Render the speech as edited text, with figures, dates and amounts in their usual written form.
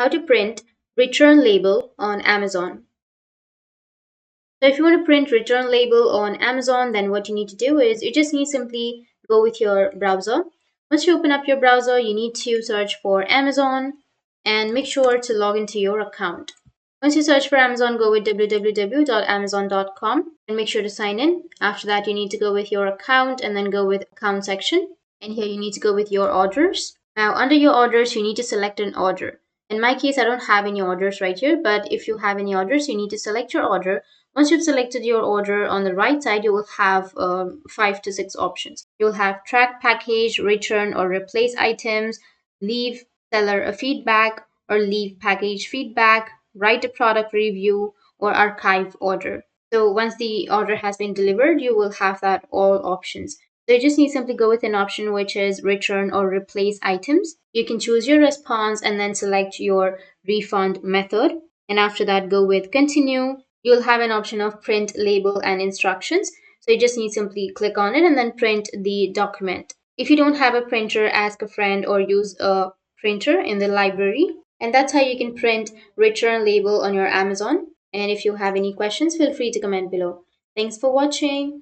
how to print return label on Amazon. So if you want to print return label on Amazon, then what you need to do is you just need simply go with your browser. Once you open up your browser, you need to search for Amazon and make sure to log into your account. Once you search for Amazon, go with www.amazon.com and make sure to sign in. After that, you need to go with your account and then go with account section. And here you need to go with your orders. Now, under your orders, you need to select an order. In my case, I don't have any orders right here, but if you have any orders, you need to select your order. Once you've selected your order, on the right side, you will have 5 to 6 options. You'll have track package, return or replace items, leave seller a feedback, or leave package feedback, write a product review, or archive order. So once the order has been delivered, you will have that all options. So you just need to simply go with an option which is return or replace items. You can choose your response and then select your refund method. And after that, go with continue. You'll have an option of print label and instructions. So you just need to simply click on it and then print the document. If you don't have a printer, ask a friend or use a printer in the library. And that's how you can print return label on your Amazon. And if you have any questions, feel free to comment below. Thanks for watching.